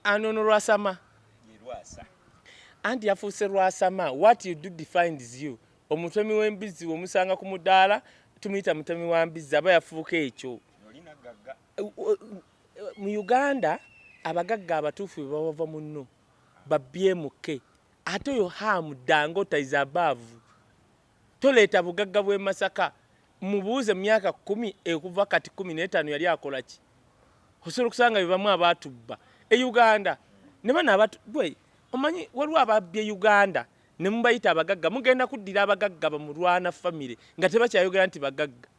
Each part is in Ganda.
Anono Lwasama. Lwasa. Anti yafuuse Lwasama. What you do defines you. Omutemi w'embizzi omusanga ku mudaala tumuyita mutemi wa mbizzi aba yafuuka ekyo. Mu Uganda abagagga abatuufu baba munno babyemuke ate oyo Hamu Dangota is above. Toleeta bugagga bw'e Masaka mubuuze mu myaka 10 okuva kati 15 yali akola ki? Osobola okusanga bibamu abaatubba e Uganda ne bana bwe omanyi waliwo ababbye Uganda ne mubayita abagagga mugenda kuddira abagagga bamulwana family nga tebakyayogera nti bagagga.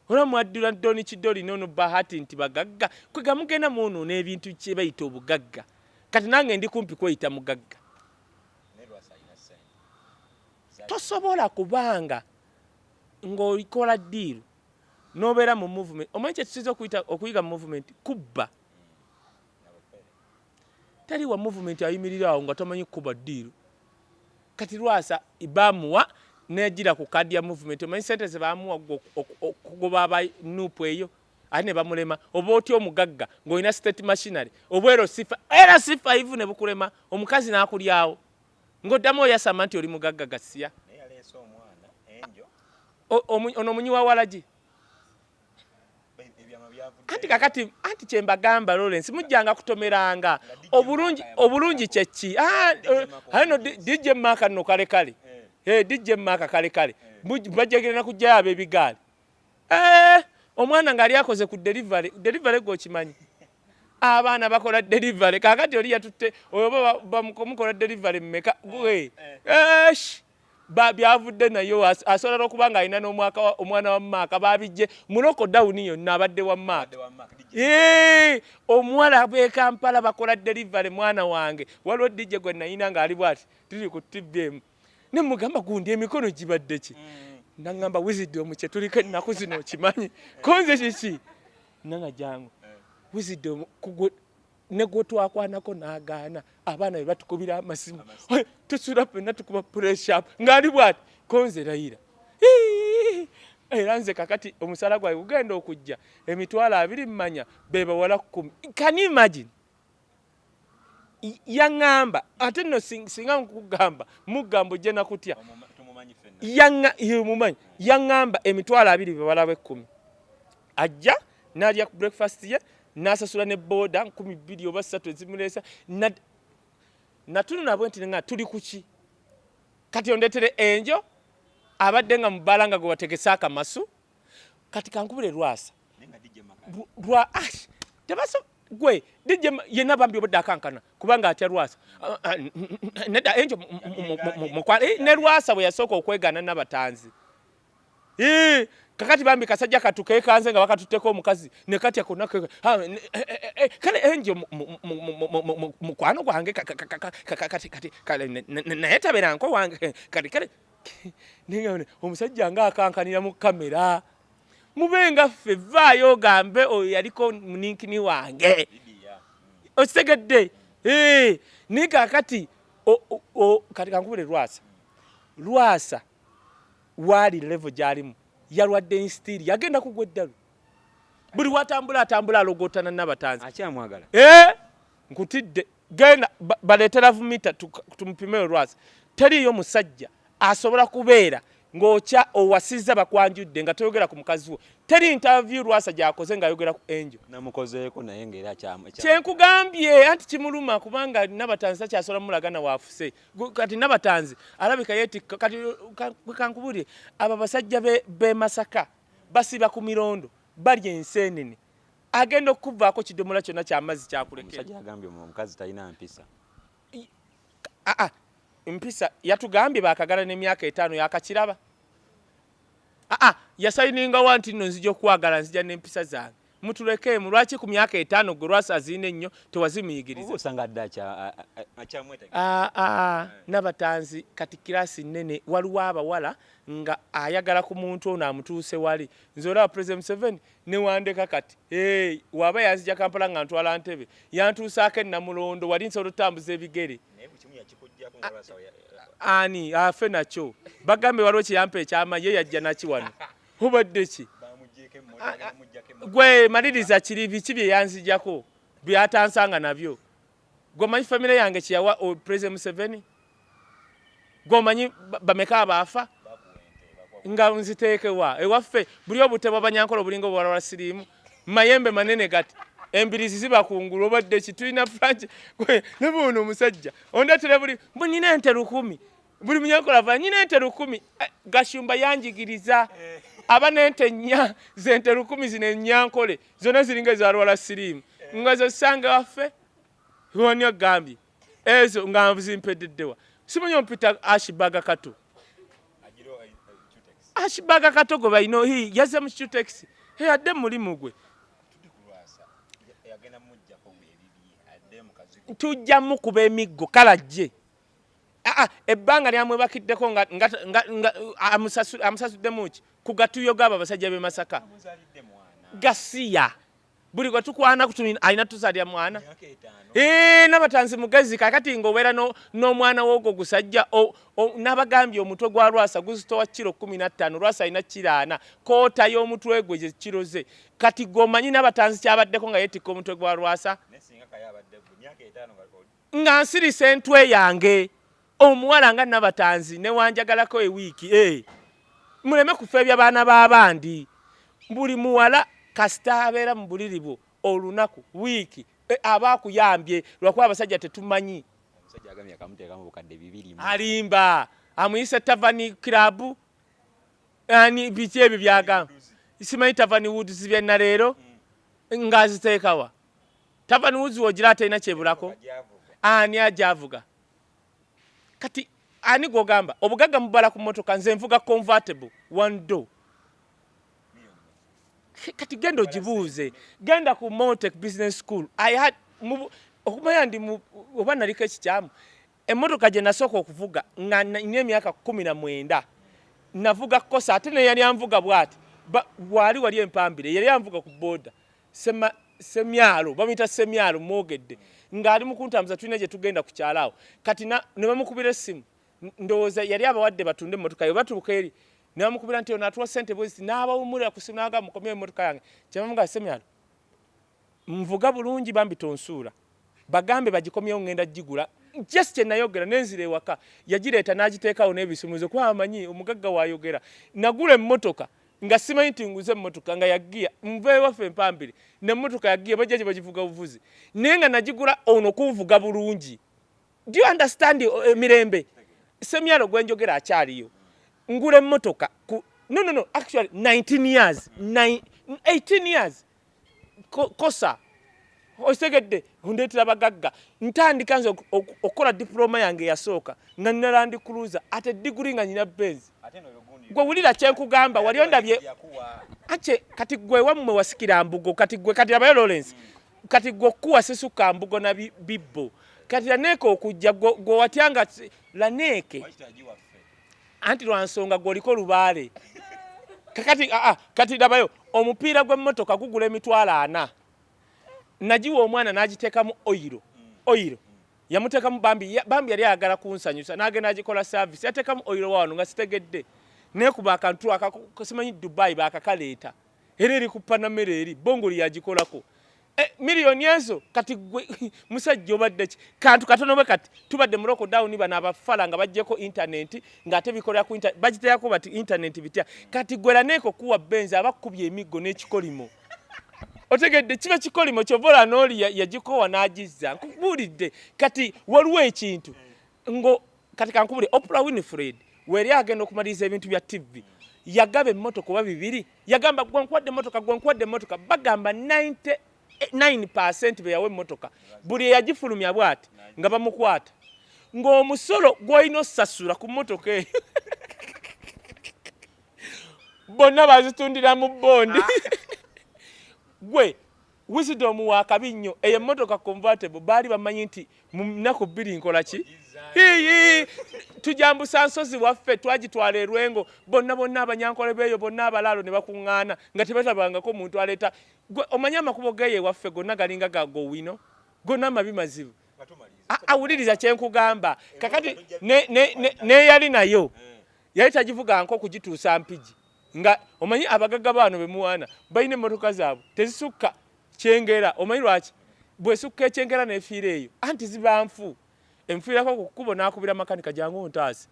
Ola mwaddira Doni Kidoli nono Bahati nti bagagga kwega mugenda muno n'ebintu kye bayita obugagga. Kati nange ndi kumpi kweyita mugagga. Tosobola kubanga ng'okola ddiiru n'obeera mu movement. Omanyi kye tusiza okuyiga mu movement kubba. Tali wa movement ayimirira awo nga tomanyi kuba ddiiru. Kati Lwasa ibamuwa negira ku kadi ya movement. Omanyi sente ze baamuwa okugoba aba nupu eyo ate ne bamulema. Oba otya omugagga ng'olina state machinery obwero sifa era sifa ivu ne bukulema omukazi n'akulyawo ng'oddamu oyasama nti oli mugagga gasiya. Ono munyi wa walagi anti kakati anti kyembagamba Lawrence mujjanga kutomeranga obulungi kyeki hano DJ Maka no kale kale DJ Maka kale kale bajjagirana kujja abebigaali omwana ngali akoze ku delivery go kimanyi abaana bakola delivery kakati oli yatutte oyo bamukola delivery mmeka gwe byavudde nayo asobola okubanga alina n'omwaka omwana wa Maka babijje muloko down yonna abadde wa Maka omuwala b'e Kampala bakola delivery mwana wange waliwo DJ gwe nayina ng'ali bwati tuli ku TBM ne mugamba gundi emikono gibadde ki nangamba wisdom kye tuliko ennaku zino okimanyi konze kiki nanga jangu wisdom ne gwotwakwanako n'agaana abaana be batukubira amasimu tusula ffenna tukuba pressure up ng'ali bwati konze Raila era nze kakati omusala gwawe ugenda okujja emitwalo 2 mmanya beba wala 10. Can you imagine? Yangamba ate no singa nkugamba mugambo je nakutya mumanyi yangamba emitwalo 2 bebala be 10 ajja nalya breakfast ye nasasula ne boda 12 oba 3 ezimulesa natunu nabo nti nga tuli kuki kati ondetere enjo abadde nga mubalanga gwe wategesa akamasu kati kankubule Lwasa tebaso gwe DJ yena bambi obodda kankana kubanga atya Lwasa neda enjo ne Lwasa bwe yasooka okwegana Nabatanzi kakati bambi kasajja katuke kanze nga bakatuteko omukazi ne kati akona kale enjo mukwano gwange kati naye tabera nko wange kale ningane omusajja nga akankanira mu kamera mubenga fevaayo gambe oyo yaliko muninkini wange otegedde nika kati kati kankubule Lwasa wali level jalimu yalwadde instiri yagenda kugweddalu buli watambula alogotana Nabatanzi akyamwagala nkutidde genda baletera vumita tumupime Lwasa teriyo musajja asobola kubeera ng'okya owasiza bakwanjudde nga toyogera ku mukazi wo teri interview Lwasa gyakoze nga ayogera ku enjo namukozeeko naye ngera kyenkugambye anti kimuluma kubanga Nabatanzi kyasobola mulagana waafuse kati Nabatanzi alabika yetikka kati kankubulire aba basajja be Masaka basiba ku mirondo balya ensenene agenda okuvaako kidomola kyonna ky'amazzi kyakulekera omusajja agambye omukazi talina mpisa mpisa yatugambye bakagala n'emyaka 5 yakakiraba yasayininga wanti nno nzija okwagala nzija n'empisa zange mutuleke mulwaki ku myaka 5 gwe Lwasa azine nnyo tewazimuyigiriza osanga ddacha Nabatanzi kati kirasi nene waliwo abawala nga ayagala ku muntu ono amutuuse wali nze olaba President Museveni ne wandeka kati waba yanzija Kampala nga ntwala Ntebe yantuusaako ennamulondo wali nsobola otambuza ebigere ani afe nakyo bagambe waliwo kiyampa ekyama ye yajja nakiwano obadde ki gwe maliriza kiri biki bye yanzijako byatansanga nabyo Gomanyi family yange kiyawa President Museveni. Gomanyi bameka abafa. Nga nziteekewa ewaffe buli obutebwa banyankolo bulingo bwalala sirimu mayembe manene gati embirizi ziba kungulu obadde kitulina franchi ne buno omusajja ondatera buli nina ente 100 buli munyankolo ava nina ente 100 gashumba yanjigiriza aba n'ente 4 zente 100 zine nyankole zona ziringa ezalwala sirimu nga zo sanga waffe woni ogambye ezo nga zimpeddewa simunyo mpita ashibaga katu ashibaga katogo bayino hii yaze mu Chutex he adde mulimu gwe yagenda mujja ko bwebibye adde mu kazigo tujja mu kuba emiggo kalajje ebbanga lyamwe bakiddeko nga amusasudde muki kugatuyo gaba basajja be Masaka gasiya buli gwe tukwana kutumina alina tuzalya mwana Nabatanzi mugezi kakati ngowera n'omwana wogo gusajja nabagambye omutwe gwa Lwasa guzitowa kilo 15 Lwasa alina kilo 4 kota y'omutwe gwe je kilo ze kati gomanyi Nabatanzi kyabaddeko nga yetikka omutwe gwa Lwasa nesinga kayabadde myaka 5 nga nsirisa entwe yange omuwala nga Nabatanzi ne wanjagalako ewiiki muleme kufa eby'abaana b'abandi buli muwala kasita abeera mu buliribwo olunaku wiiki abakuyambye lwakuba abasajja tetumanyi omusajja agamye akamuteeka mu bukadde 200 alimba amuyise Tavani Club ani biki ebyo byagamba simanyi Tavani Woods byenna leero ngaziteekawa Tavani Woods wogira atalina kyebulako ani ajavuga kati ani gwogamba obugagga mubala ku motoka nze nvuga convertible one door kati genda ogibuuze genda ku Montec Business School I had okumanya ndi oba naliko ekikyamu emmotoka gye nasooka okuvuga nga nina emyaka 19 navuga kosa ate ne yali anvuga bw'ati wali empambire yali anvuga ku boda semyalo bamuyita semyalo mwogedde ng'ali mu kuntambuza tulina gye tugenda ku kyalaawo kati ne bamukubira essimu ndowooza yali abawadde batunde emmotoka yo batuuka eri ne bamukubira nti ono atuwa ssente bwezi n'abawumulira ku ssimu n'agamba mukomye emmotoka yange kyebamuga semyalo nvuga bulungi bambi tonsuula bagambe bagikomyewo ngenda gigula just kye nayogera nenzira ewaka yagireeta n'agiteekawo n'ebisumuzo kuba amanyi omugagga wayogera nagula emmotoka nga simanyi nti nguze emmotoka nga yagiya nve waffe empambire n'emmotoka yagiya bajja gye bagivuga buvuzi naye nga nagigula ono kunvuga bulungi do you understand mirembe semyalo gwenjogera akyaliyo ngula emmotoka no actually 19 years 18 years kosa osegedde ndetera bagagga ntandika nze okola diploma yange yasooka nga nina Land Cruiser ate degree nga nina Benz gwe wulira kyenkugamba wali ondabye ache kati gwe wammwe wasikira mbugo kati gwe kati abayo Lawrence kati gwe kuwa sesuka mbugo na bibbo kati laneke okujja gwe watyanga laneke anti lwansonga gwoliko lubaale kati dabayo omupiira gw'emmotoka gugula emitwalo 4 nagiwa omwana n'agiteekamu oyiro yamuteekamu bambi yali ayagala kunsanyusa n'agenda agikola service yateekamu oyiro wano nga sitegedde neekuba akantu simanyi Dubai baakakaleeta era eri ku Panamera eri bongoli yagikolako miliyoni ezo kati gwe musajja obadde ki kantu katono bwe kati tubadde mu lockdown bana abafala nga bajjeko internet ng'ate bikolera ku internet bagiteekako bati internet bitya kati gwera neeko kuwa Benz abakubye emiggo n'ekikolimo otegedde kiba kikolimo kyovola n'oli yagikowa n'agizza nkubuulidde kati waliwo ekintu ngo kati kankubule Oprah Winfrey weri agenda okumaliriza ebintu bya TV yagaba emmotoka oba 2 yagamba gwenkwadde emmotoka bagamba 99% beyawe emmotoka buli yagifulumya bwati nga bamukwata ng'omusolo gw'olina osasula ku mmotoka eyo bonna bazitundira mu bondi gwe wisdom wa kabinnyo eyo emmotoka convertible baali bamanyi nti mu nnaku 2 nkola ki tujambusa nsozi waffe twagitwala erwengo bonna abanyankole beeyo bonna abalaalo ne bakuŋŋaana nga tebatabangako omuntu aleeta omanye amakubo geeye waffe gonna galinga gago wino gonna amabi mazibu awuliriza kyenkugamba kakati neyali nayo yali tagivuga nko kugituusa mpigi nga omanyi abagagga baano bemuwaana balina emmotoka zaabwe tezisukka kyengera omanyi lwaki bwesukka ekyengera n'efiira eyo anti ziba nfu enfiirako ku kkubo n'akubira makanika jangu ntaasi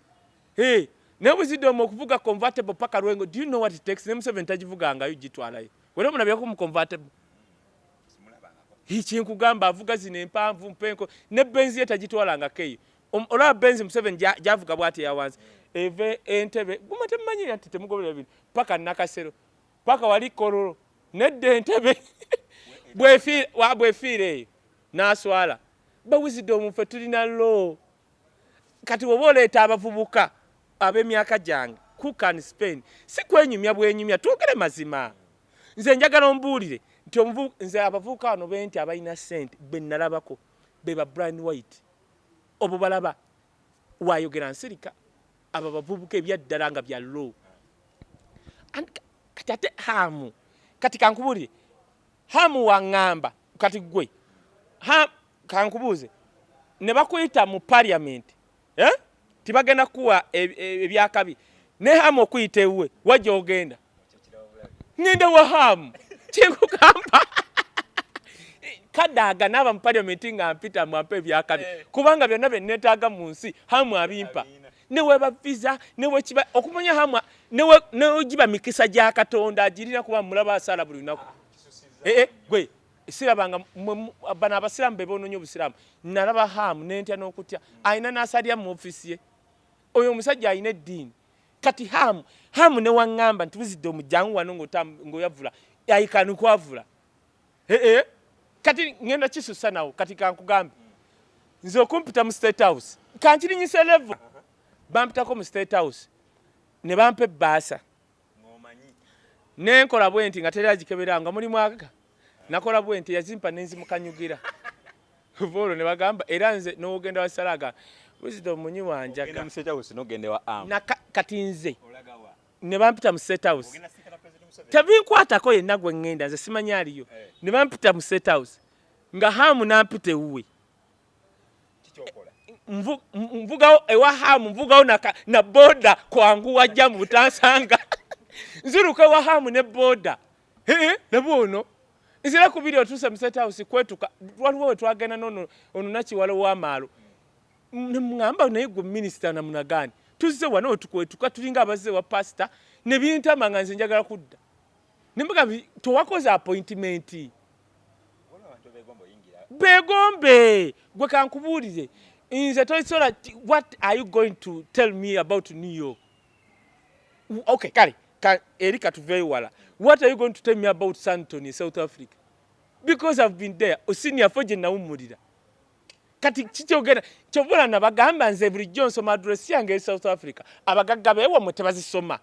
naye Wisdom okuvuga convertible paka Lwengo, do you know what it takes? Ne Museveni tagivugangayo gitwalayo wera omulabyeko mu convertible kinkugamba avuga zino empanvu mpenko ne benzi ye tagitwalanga Kaye olaba benzi Museveni gyavuga bw'ati yawansi eve Entebbe guma temumanyi nti temugoberera bino paka Nakasero paka wali Kololo nedda Entebbe bwefiira eyo n'aswala ba Wisdom ffe tulina law kati woba oleeta abavubuka ab'emyaka gyange cook and Spain si kwenyumya bwenyumya twogere mazima nze njagala ombuulire nti nze abavubuka bano benti abalina ssente be nalabako be ba Brian White obo balaba wayogera nsirika abo bavubuka ebyaddala nga bya law kati ate hamu kati kankubuulire hamu waŋŋamba kati gwe kankubuuze ne bakuyita mu parliament tibagenda kuwa ebyakabi ne hamu okuyita ewuwe wajja ogenda ngenda wa hamu kikugamba kadaaga n'aba mu parliament nga mpita mwampa ebyakabi kubanga byonna bye neetaaga mu nsi hamu abimpa newe baviza newe kiba okumanya hamu newe giba mikisa gya Katonda agirina kuba mulaba asala buli lunaku gwe sirabanga bano abasiraamu be boononye obusiraamu nalaba hamu nentya n'okutya ayina n'asalya mu ofisi ye oyo omusajja ayina eddiini kati hamu ne waŋŋamba nti Wisdom jangu wano ng'oyavula ayikanukwavula kati ngenda kisusa nawo kati kankugambe nze okumpita mu State House kankirinyisa level bampitako mu State House ne bampa ebbaasa nenkola bwe nti nga teri agikeberanga mulimu aga nakola bwe nti yazimpa nenzimukanyugira olwo ne bagamba era nze n'ogenda wasalaga Wisdom munyi wanjaga kati nze ne bampita mu State House tebinkwatako yenna gwe ŋŋenda nze simanyi aliyo ne bampita mu State House nga hamu nampita ewuwe nvugawo ewa hamu nvugawo na boda kwangu wajja mu butansanga nziruka ewa hamu ne boda ne bwono nzira ku video tuuse mu State House kwetuka waliwo we twagenda n'ono nakiwalo w'amaalo ngamba naye gwe minisita namunagani tuzze wano tukwetuka tulinga abazze wa pastor ne bintama nga nze njagala kudda nembaga towakoze appointment begombe gwe kankubuulire nze toisola what are you going to tell me about New York okay kale Erika tuveyo wala what are you going to tell me about San Antonio South Africa because I've been there osini afoje nawumulira kati kikyogera kyobula nabagamba nze buli Johnson address yange South Africa abagagga bewa mutebazisoma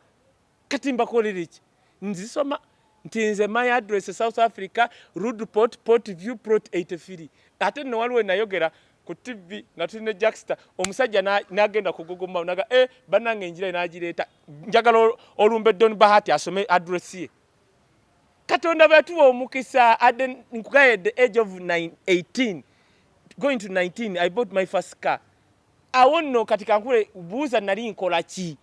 kati mbakolera iki nzisoma nti nze my address South Africa Rudport Port View Plot 83 ate no waliwo nayogera ku TV nga tulina Jackster omusajja n'agenda kuguguma naga banange enjira n'agireeta njagala olumbe Don Bahati asome address ye Katonda batuwa omukisa at the age of 18 going to 19 I bought my first car awonno katika nkule buuza nali nkola ki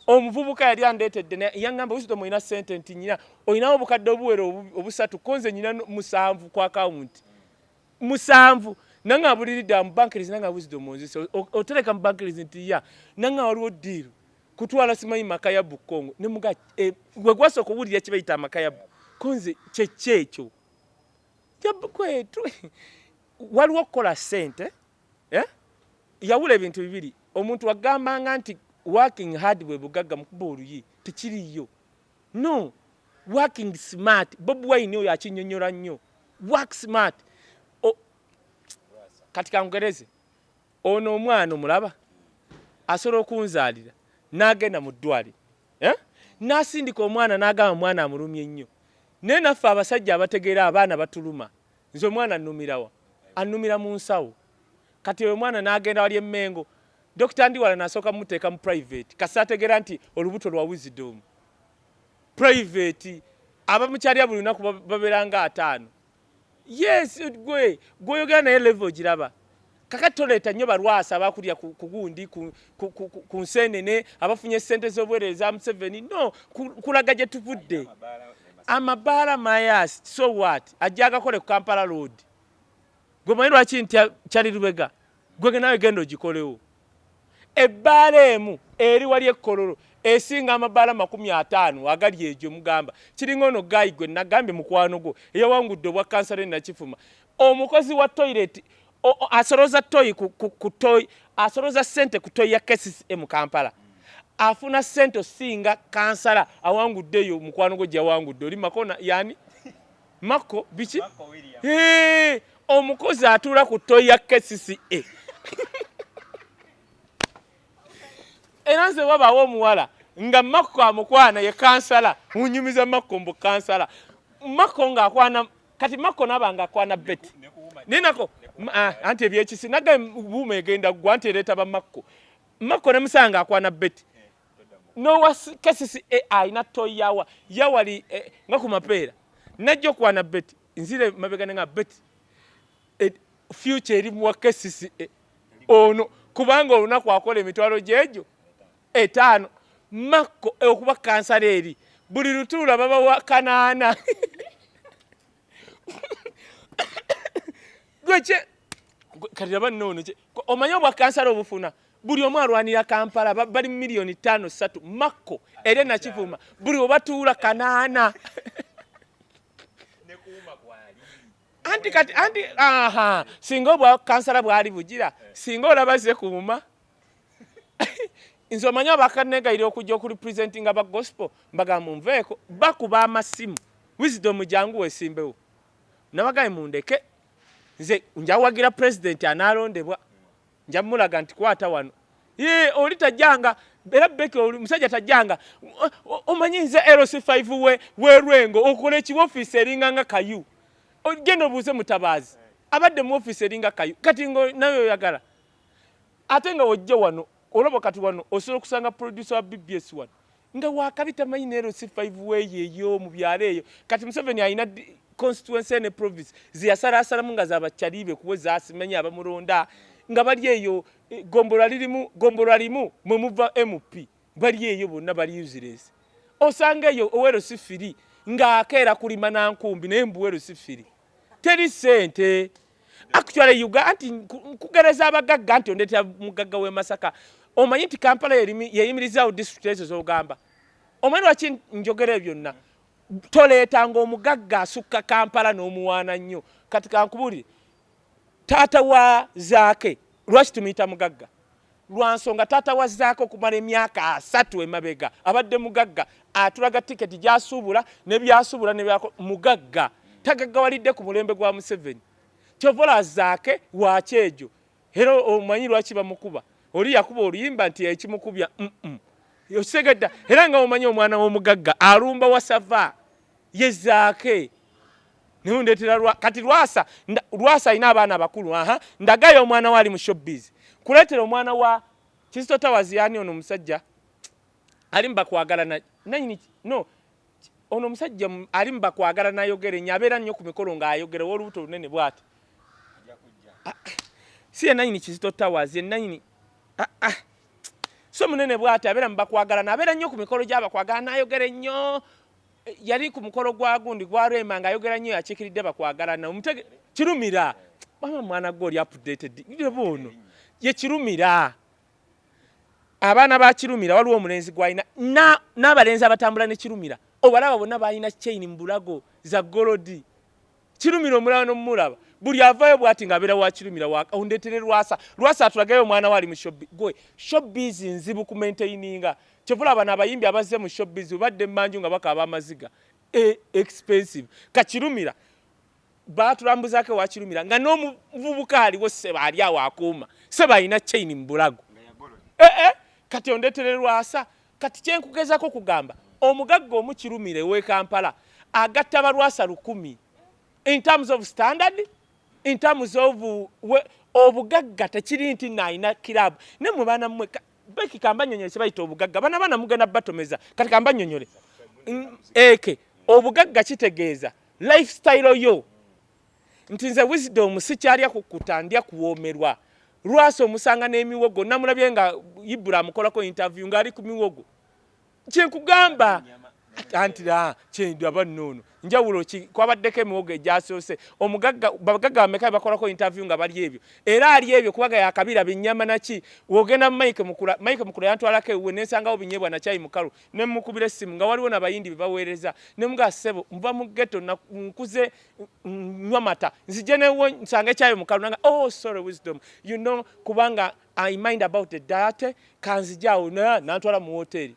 omuvubuka yali andeetedde yangamba Wisdom ina sente nti nyina olinawo obukadde obuwero obusatu konze nyina 7 ku account 7 nanga abuliridde mu bankers nanga Wisdom onzise otereka mu bankers nti ya nanga waliwo deal kutwala simanyi makaya Bukongo ne muga gwe gwasoko wulira kibayita makaya konze kyekyo yabukwetu waliwo kola sente yawula ebintu bibiri omuntu wagambanga nti working hard bwe bugagga mukuba oluyi tekiriyo no working smart Bob Wine oyo akinyonyola nnyo work smart katika Ngereza ono omwana omulaba asobola okunzaalira n'agenda mu ddwaliro n'asindika omwana n'agamba mwana amulumye nnyo naye naffe abasajja abategeera abaana batuluma nze omwana annumirawa annumira mu nsawo kati oyo mwana n'agenda wali Emmengo Dr. Ndiwala n'asooka muteeka mu private kasi ategeera nti olubuto lwa Wisdom private abamukyalya buli lunaku babeeranga 5 yes gwe oyogera naye level giraba kakati toleeta nnyo balwasa abakulya ku gundi ku nsenene abafunye ssente z'obwereeza Museveni no kulaga gye tuvudde amabaala mayas so what ajja agakole ku Kampala Road gwe manyi lwaki ntya kyali Lubega gwe nawe genda ogikolewo ebbaala emu eri wali ekkololo esinga amabaala 50 agali egyo mugamba kiringa ono Gayi gwe nagambye mukwano gwo eyawangudde obwa kansala Nakifuma omukozi wa toilet asoloza toyi ku toyi asoloza sente ku toyi ya KCCA Kampala afuna sente singa kansala awanguddeyo mukwano gwo gyawangudde oli makona yani Mako bichi omukozi atula ku toyi ya KCCA era nze wabawo omuwala nga Mako amukwana ye kansala unyumiza Mako mbu kansala Mako nga akwana kati Mako nabanga akwana Betty ninako anti ebyekisi naga buuma egenda gwa anti ereta ba Mako ne musanga akwana Betty no was KCCA aina toyi yawali nga ku mapeera najjo kwana Betty nzire mabega nga Betty future eri mu KCCA ono kubanga olunaku akola emitwalo jejo 5 Mako okuba kansala eri buli lutula baba wa kanana gweche kati abanno omanya bwa kansala obufuna buli omu alwanira Kampala bali milioni 5-3 Mako eri Nakifuma buli obatula kanana anti kati anti singa bwa kansala bwali bugira singa olabaze kuuma inzo manya bakanega ile okujja ku representing aba gospel mbaga munveeko bakuba amasimu wisdom jangu wesimbewo nabagaye mundeke nze njawagira president analondebwa njamulaga nti kwata wano oli tajanga era beke oli musajja tajanga omanyinze LC5 we Rwengo okole eki office eringa nga Kayu ogendo buze Mutabazi abadde mu office eringa Kayu kati ngo nayo yagala atenga wojje wano olobo kati wano osobola kusanga producer wa BBS wano nga wakabita manyi LC5 we yeyo mu byalo eyo kati Museveni ayina constituency ne province ziyasala munga zabachalibe kuweza asimenya abamulonda nga bali eyo gombola limu mwe muva MP bali eyo bonna bali useless osanga eyo owero sifiri nga akera kulima na nkumbi nembuwero sifiri teri sente actually anti kugereza abagagga anti ondeta mugagga we Masaka omanyi nti Kampala yeyimirizawo district ezo zogamba omanyi lwaki njogera byonna toleetanga omugagga asukka Kampala n'omuwaana nnyo kati kankubulire taata wa Zaake lwaki tumuyita mugagga lwansonga taata wa Zaake okumala emyaka 3 emabega abadde mugagga atulaga tiketi gyasuubula ne byasuubula ne byako mugagga tagaggawalidde ku mulembe gwa Museveni kyovola Zaake wakyejo era omanyi lwaki bamukuba oli yakuba oluyimba nti ekimukubya yosegedda era nga omanyi omwana w'omugagga alumba wasava ye Zaake niundetera kati Lwasa ina abaana bakulu ndagayo omwana wali mu showbiz kuletera omwana wa Kristo Tawazi yani ono musajja alimba kwagala na nanyini no ono musajja alimba kwagala nayogere nyabera nnyo ku mikolo nga ayogere wolubuto lunene bwati si nanyini Kristo Tawazi nanyini so munene bwati abera mbakwagala nabera nnyo ku mikolo gyaba kwagala nayogere nnyo yali ku mukolo gwa gundi gwa Rema nga ayogera nnyo yakikiridde bakwagala na omutege kirumira mwana gwo oli updated bono ye kirumira abaana ba kirumira waliwo omulenzi gwalina n'abalenzi abatambula ne kirumira obalaba bonna balina chain mu bulago za golodi kirumira omulaba n'omulaba buli avayo bwati ngabera wa kirumira ondetere Lwasa atulagayo omwana wali mu showbiz nzibu ku maintaininga kyovula bana abayimbi abazze mu showbiz badde mmanju nga bakaba amaziga expensive kakirumira batulambuzaake wa kirumira nga n'omuvubuka aliwo seba ali awo akuuma seba alina chain mu bulago kati ondetere Lwasa kati kyenkugezako kugamba omugagga omu kirumire we Kampala agatta balwasa 100 in terms of standard in terms of obugagga tekiri nti naina club ne mu bana mmwe beki kamba nyonyole kibayita obugagga bana mugenda batomeza kati kamba nyonyole obugagga kitegeeza lifestyle yo ntinze wisdom sikyalya kukutandya kuwomerwa Lwasa omusanga n'emiwogo namulabye nga Ibura amukolako interview nga ali ku miwogo kyenkugamba antira kyendo abannono njawulo ki kwabaddeko emiwogo egyasoose bagagga bameka bakolako interview nga bali ebyo era ali ebyo kubaga yakabira binyama naki wogenda Mike Mukula yantwalako ewe nensangawo binyebwa na chai mukalu ne mukubira essimu nga waliwo n'abayindi bibaweereza ne mga sebo mva mu ghetto nkuze nywa mata nzije newo nsange chai mukalu nanga oh sorry wisdom you know kubanga I mind about the diet kanzijawo nantwala mu hoteli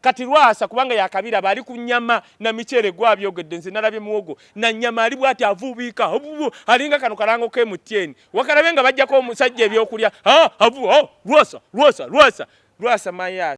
kati Lwasa kubanga yakabira bali ku nyama na michere gwabyogedde nze nalabye muwogo na nyama ali bwati avubika alinga kano kalango ke mutieni wakalabe nga bajjako omusajja ebyokulya Lwasa Lwasa Lwasa Lwasa maya